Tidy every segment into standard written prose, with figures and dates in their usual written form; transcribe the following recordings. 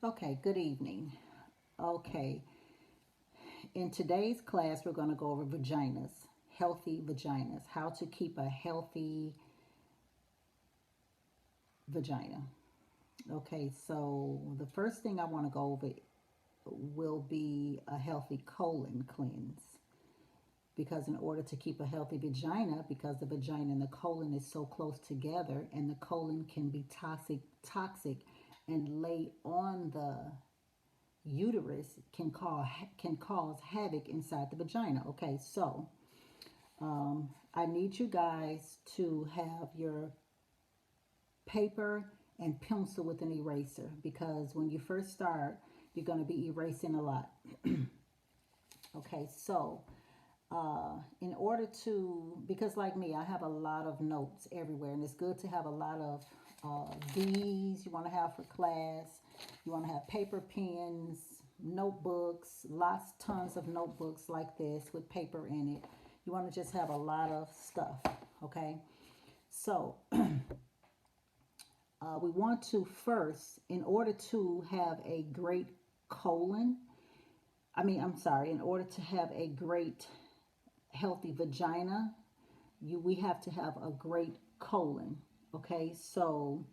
Okay, good evening. Okay, in today's class, we're going to go over vaginas, healthy vaginas, how to keep a healthy vagina. Okay, so the first thing I want to go over will be a healthy colon cleanse. Because in order to keep a healthy vagina, because the vagina and the colon is so close together, and the colon can be toxic, and lay on the uterus can cause havoc inside the vagina. Okay, so I need you guys to have your paper and pencil with an eraser because when you first start, you're going to be erasing a lot. Okay, so in order to, because like me, I have a lot of notes everywhere, and it's good to have a lot of these you want to have for class. You want to have paper, pens, notebooks, lots, tons of notebooks like this with paper in it. You want to just have a lot of stuff, okay? So we want to first, in order to have a great colon, I'm sorry, in order to have a great healthy vagina, we have to have a great colon. Okay, so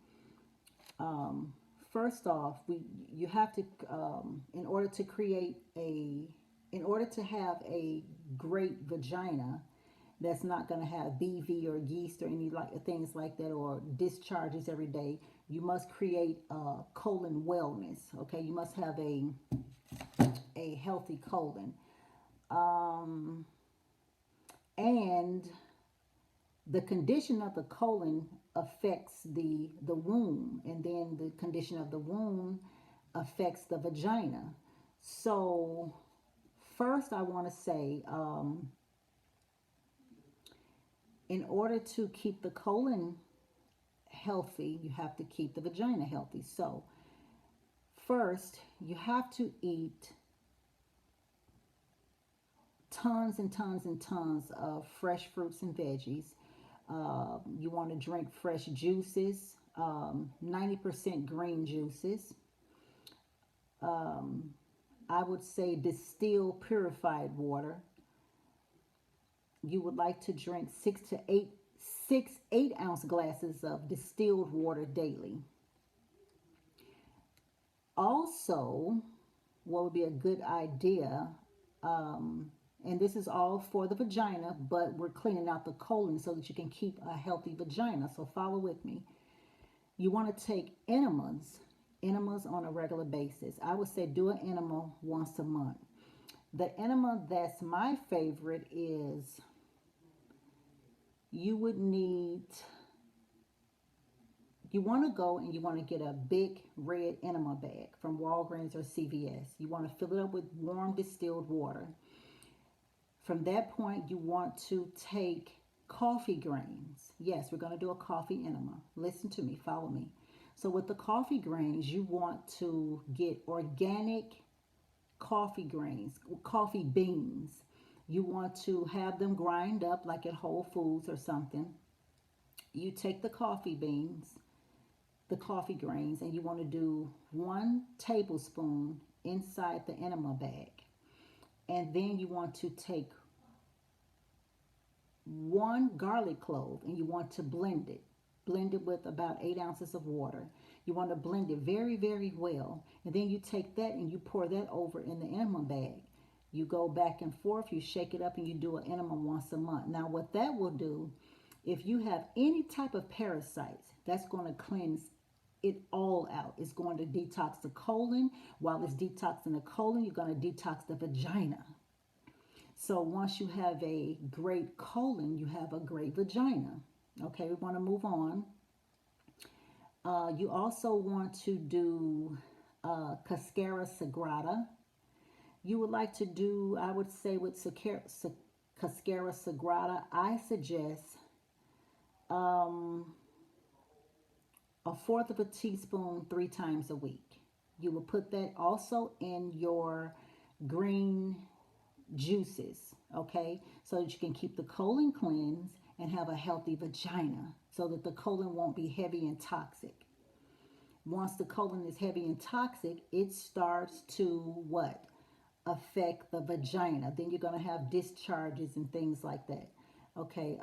first off, we you have to in order to create a in order to have a great vagina that's not going to have BV or yeast or any like things like that or discharges every day. You must create colon wellness. Okay, you must have a healthy colon. Um, and the condition of the colon affects the womb, and then the condition of the womb affects the vagina. So first I want to say, in order to keep the colon healthy, you have to keep the vagina healthy. So first you have to eat tons and tons and tons of fresh fruits and veggies. You want to drink fresh juices, 90% green juices. Um, I would say distilled purified water. You would like to drink 6 to 8 ounce glasses of distilled water daily. Also, what would be a good idea, um, and this is all for the vagina, but we're cleaning out the colon so that you can keep a healthy vagina. So follow with me. You want to take enemas on a regular basis. I would say do an enema once a month. The enema that's my favorite is you would need, you want to go and you want to get a big red enema bag from Walgreens or CVS. You want to fill it up with warm distilled water. From that point, you want to take coffee grains. Yes, we're going to do a coffee enema. Listen to me, follow me. So with the coffee grains, you want to get organic coffee grains, coffee beans. You want to have them grind up like at Whole Foods or something. You take the coffee beans, the coffee grains, and you want to do 1 tablespoon inside the enema bag. And then you want to take 1 garlic clove and you want to blend it. Blend it with about 8 ounces of water. You want to blend it very, very well. And then you take that and you pour that over in the enema bag. You go back and forth, you shake it up, and you do an enema once a month. Now, what that will do, if you have any type of parasites, that's going to cleanse it all out. It's going to detox the colon. While it's detoxing the colon, you're going to detox the vagina. So once you have a great colon, you have a great vagina. Okay, we want to move on. You also want to do cascara sagrada. You would like to do, I would say with cascara sagrada, I suggest um, a fourth of a teaspoon 3 times a week. You will put that also in your green juices, okay? So that you can keep the colon cleansed and have a healthy vagina so that the colon won't be heavy and toxic. Once the colon is heavy and toxic, it starts to what? Affect the vagina. Then you're going to have discharges and things like that. Okay,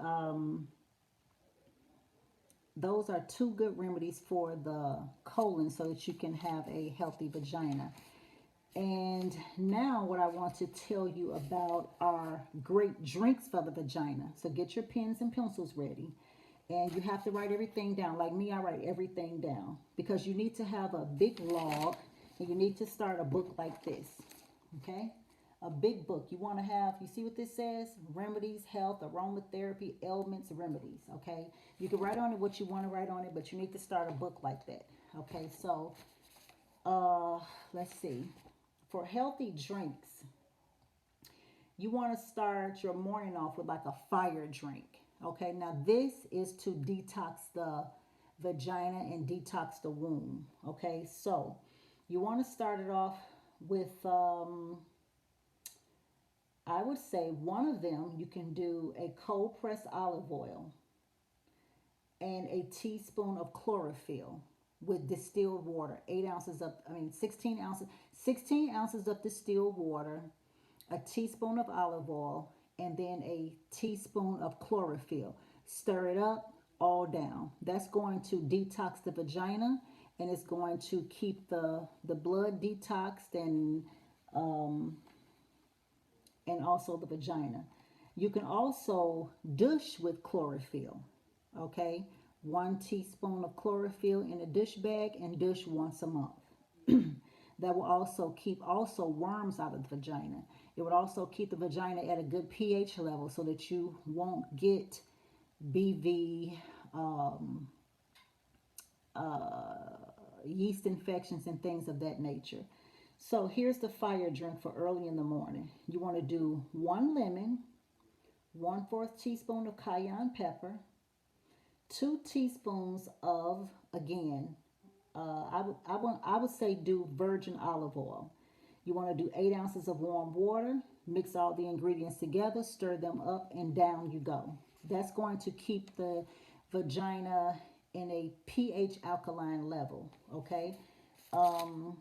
those are two good remedies for the colon so that you can have a healthy vagina. And now what I want to tell you about are great drinks for the vagina. So get your pens and pencils ready. And you have to write everything down. Like me, I write everything down. Because you need to have a big log. And you need to start a book like this. Okay? A big book. You want to have, you see what this says? Remedies, health, aromatherapy, ailments, remedies. Okay? You can write on it what you want to write on it. But you need to start a book like that. Okay? So, let's see. For healthy drinks, you want to start your morning off with like a fire drink. Okay, now this is to detox the vagina and detox the womb. Okay, so you want to start it off with, I would say one of them, you can do a cold pressed olive oil and a teaspoon of chlorophyll with distilled water. 16 ounces of distilled water, a teaspoon of olive oil, and then a teaspoon of chlorophyll. Stir it up all down. That's going to detox the vagina, and it's going to keep the blood detoxed and also the vagina. You can also douche with chlorophyll. Okay, 1 teaspoon of chlorophyll in a dish bag and douche once a month. That will also keep worms out of the vagina. It would also keep the vagina at a good pH level so that you won't get BV, yeast infections and things of that nature. So here's the fire drink for early in the morning. You want to do 1 lemon, 1/4 teaspoon of cayenne pepper, 2 teaspoons of, again, I would say do virgin olive oil. You want to do 8 ounces of warm water. Mix all the ingredients together. Stir them up and down you go. That's going to keep the vagina in a pH alkaline level. Okay. I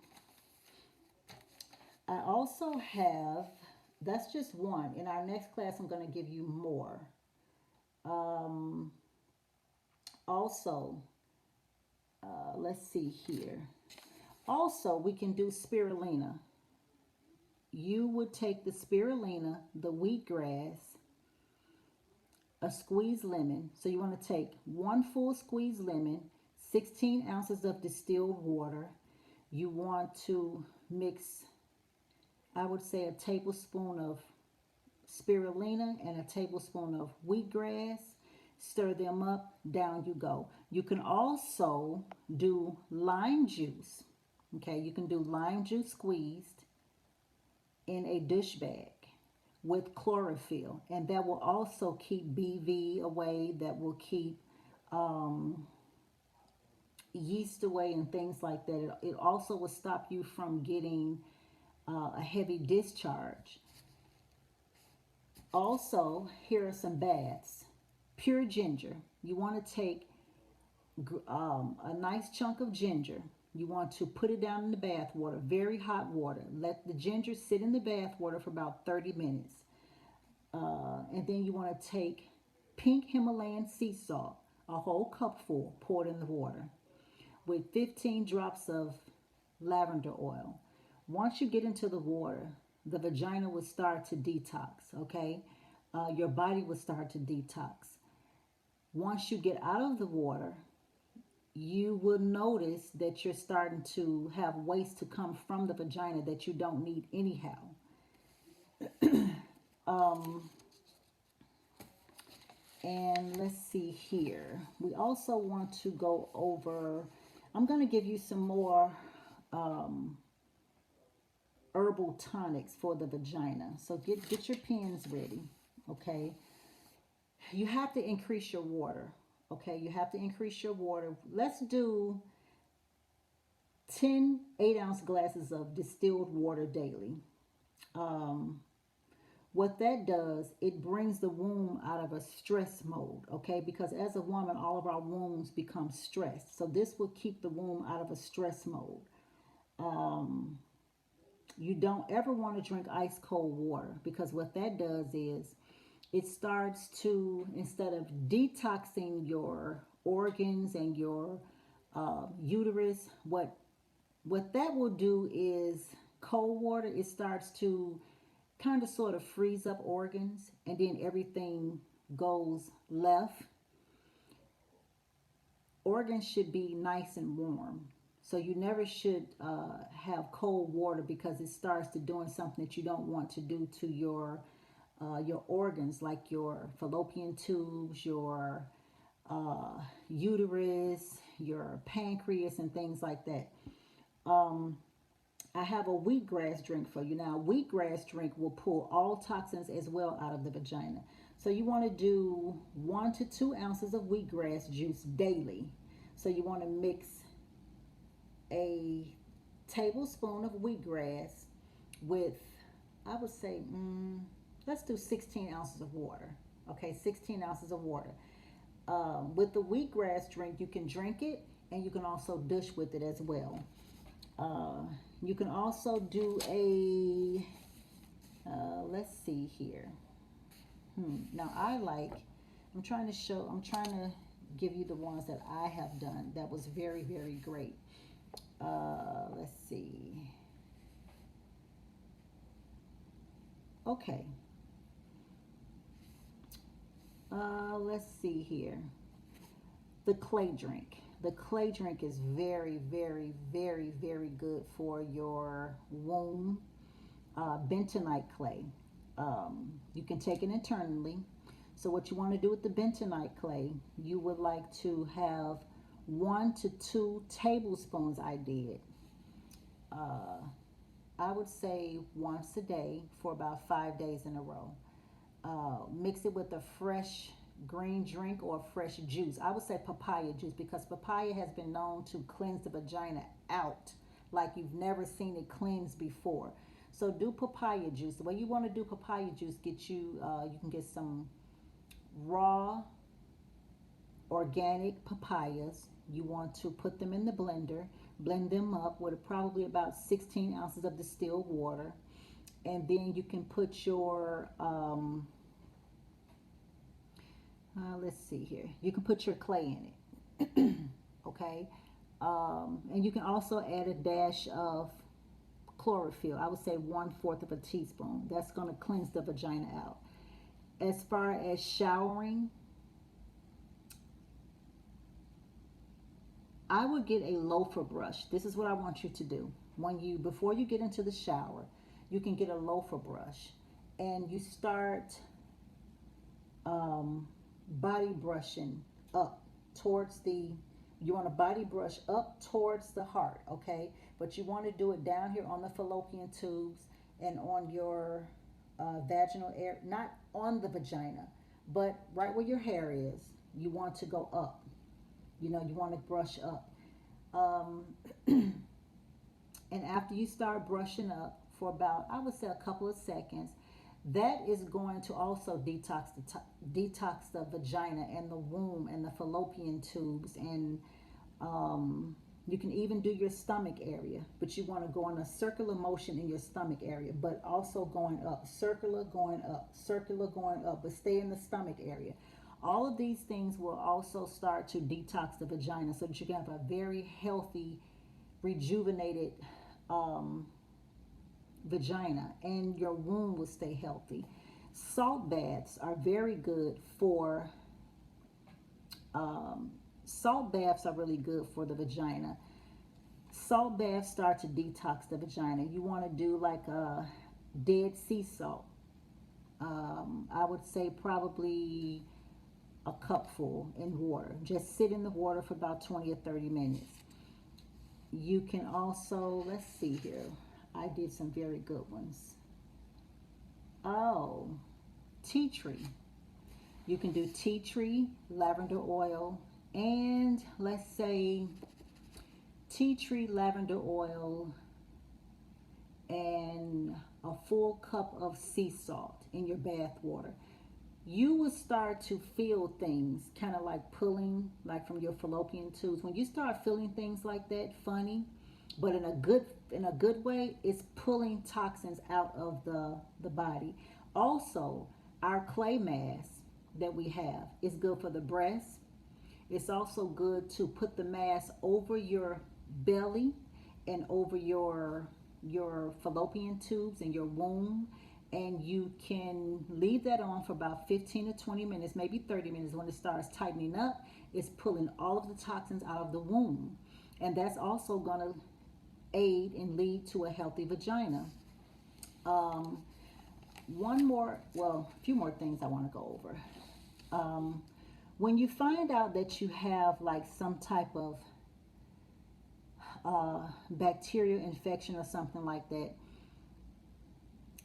also have, that's just one. In our next class, I'm going to give you more. Also, let's see here. Also, we can do spirulina. You would take the spirulina, the wheatgrass, a squeezed lemon. So you want to take 1 full squeezed lemon, 16 ounces of distilled water. You want to mix, I would say, a tablespoon of spirulina and a tablespoon of wheatgrass. Stir them up, down you go. You can also do lime juice. Okay, you can do lime juice squeezed in a dish bag with chlorophyll, and that will also keep BV away. That will keep yeast away and things like that. It also will stop you from getting a heavy discharge. Also, here are some baths. Pure ginger. You want to take a nice chunk of ginger. You want to put it down in the bath water, very hot water. Let the ginger sit in the bath water for about 30 minutes. And then you want to take pink Himalayan sea salt, a whole cupful, poured in the water, with 15 drops of lavender oil. Once you get into the water, the vagina will start to detox, okay? Your body will start to detox. Once you get out of the water, you will notice that you're starting to have waste to come from the vagina that you don't need anyhow. And let's see here. We also want to go over, I'm going to give you some more herbal tonics for the vagina. So get your pens ready, okay? You have to increase your water, okay? You have to increase your water. Let's do 10 8-ounce glasses of distilled water daily. What that does, it brings the womb out of a stress mode, okay? Because as a woman, all of our wombs become stressed. So this will keep the womb out of a stress mode. Um, you don't ever want to drink ice cold water, because what that does is it starts to, instead of detoxing your organs and your uterus, what that will do is, cold water, it starts to kind of sort of freeze up organs, and then everything goes left. Organs should be nice and warm. So you never should have cold water, because it starts to doing something that you don't want to do to your organs, like your fallopian tubes, your uterus, your pancreas, and things like that. Um, I have a wheatgrass drink for you. Now, wheatgrass drink will pull all toxins as well out of the vagina. So you want to do 1 to 2 ounces of wheatgrass juice daily. So you want to mix a tablespoon of wheatgrass with, I would say, let's do 16 ounces of water. Okay, 16 ounces of water. With the wheatgrass drink, you can drink it, and you can also dish with it as well. Uh, you can also do a, let's see here. Now I'm trying to give you the ones that I have done that was very, very great. Let's see. Okay. Let's see here. The clay drink. The clay drink is very, very, very, very good for your womb. Bentonite clay. You can take it internally. So what you want to do with the bentonite clay, you would like to have 1 to 2 tablespoons. I did. Uh, I would say once a day for about 5 days in a row. Mix it with a fresh green drink or fresh juice. I would say papaya juice, because papaya has been known to cleanse the vagina out like you've never seen it cleansed before. So do papaya juice. The way you want to do papaya juice, you can get some raw organic papayas. You want to put them in the blender, blend them up with probably about 16 ounces of distilled water, and then you can put your let's see here. You can put your clay in it. Okay. And you can also add a dash of chlorophyll. I would say 1/4 of a teaspoon. That's going to cleanse the vagina out. As far as showering, I would get a loafer brush. This is what I want you to do. Before you get into the shower, you can get a loafer brush, and you start body brushing up towards the, you want to body brush up towards the heart, okay? But you want to do it down here on the fallopian tubes and on your vaginal area, not on the vagina, but right where your hair is. You want to go up. You want to brush up. And after you start brushing up for about, I would say, a couple of seconds, that is going to also detox the vagina and the womb and the fallopian tubes, and you can even do your stomach area, but you want to go in a circular motion in your stomach area, but also going up, circular going up, but stay in the stomach area. All of these things will also start to detox the vagina, so that you can have a very healthy, rejuvenated vagina, and your womb will stay healthy. Salt baths are very good for salt baths are really good for the vagina. Salt baths start to detox the vagina. You want to do like a Dead Sea salt. I would say probably a cupful in water. Just sit in the water for about 20 or 30 minutes. You can also, let's see here. I did some very good ones. Oh, tea tree. You can do tea tree, lavender oil, and let's say tea tree, lavender oil, and a full cup of sea salt in your bath water, you will start to feel things kind of like pulling, like from your fallopian tubes. When you start feeling things like that, funny, but in a good way, it's pulling toxins out of the body. Also, our clay mask that we have is good for the breast. It's also good to put the mask over your belly and over your fallopian tubes and your womb, and you can leave that on for about 15 to 20 minutes, maybe 30 minutes. When it starts tightening up, it's pulling all of the toxins out of the womb, and that's also going to aid and lead to a healthy vagina. um, a few more things I want to go over. When you find out that you have like some type of bacterial infection or something like that,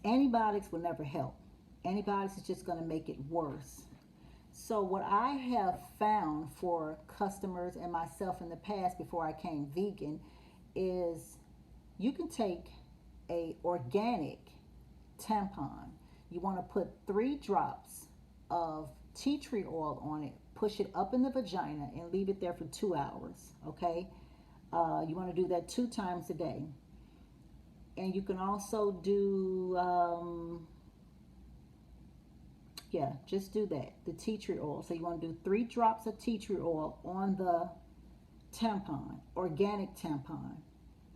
antibiotics will never help. Antibiotics is just going to make it worse. So what I have found for customers and myself in the past before I came vegan is you can take a organic tampon. You want to put 3 drops of tea tree oil on it, push it up in the vagina, and leave it there for 2 hours. Okay, you want to do that 2 times a day. And you can also do, just do that, the tea tree oil. So you want to do 3 drops of tea tree oil on the tampon, organic tampon.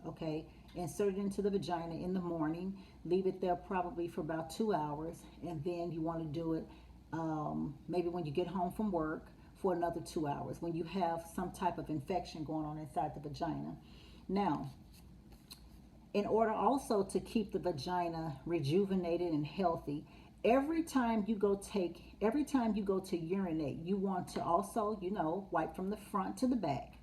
Okay, insert it into the vagina in the morning, leave it there probably for about 2 hours, and then you want to do it maybe when you get home from work for another 2 hours when you have some type of infection going on inside the vagina. Now, in order also to keep the vagina rejuvenated and healthy, every time you go to urinate, you want to also, wipe from the front to the back,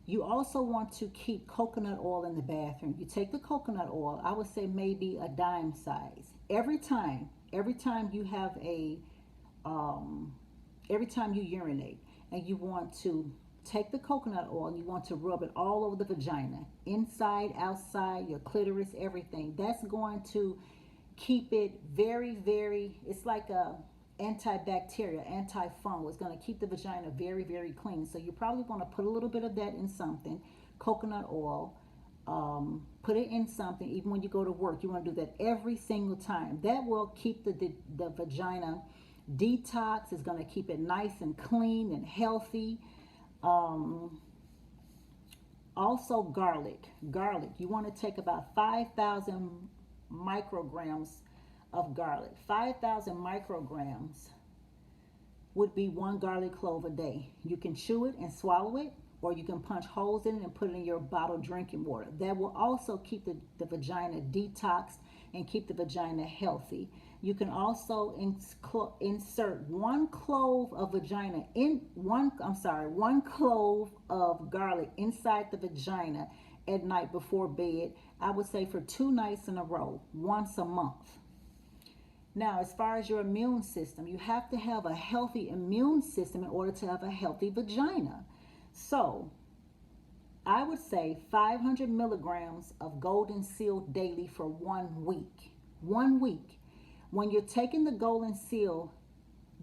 You also want to keep coconut oil in the bathroom. You take the coconut oil, I would say maybe a dime size. Every time you have every time you urinate, and you want to take the coconut oil and you want to rub it all over the vagina, inside, outside, your clitoris, everything. That's going to keep it very, very, it's like a antibacterial, antifungal. It's going to keep the vagina very, very clean. So you probably want to put a little bit of that in something, coconut oil, put it in something. Even when you go to work, you want to do that every single time. That will keep the vagina detox. It's going to keep it nice and clean and healthy. Also garlic. You want to take about 5,000 micrograms of garlic. 5,000 micrograms would be 1 garlic clove a day. You can chew it and swallow it, or you can punch holes in it and put it in your bottled drinking water. That will also keep the vagina detoxed and keep the vagina healthy. You can also insert 1 clove of one clove of garlic inside the vagina at night before bed. I would say for 2 nights in a row, once a month. Now, as far as your immune system, you have to have a healthy immune system in order to have a healthy vagina. So, I would say 500 milligrams of golden seal daily for 1 week. 1 week. When you're taking the golden seal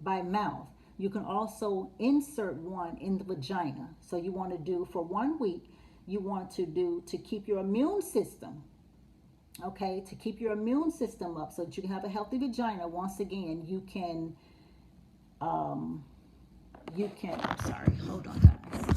by mouth, you can also insert 1 in the vagina. So you want to do for 1 week, you want to do to keep your immune system, okay, to keep your immune system up so that you can have a healthy vagina. Once again, you can, I'm sorry, hold on guys.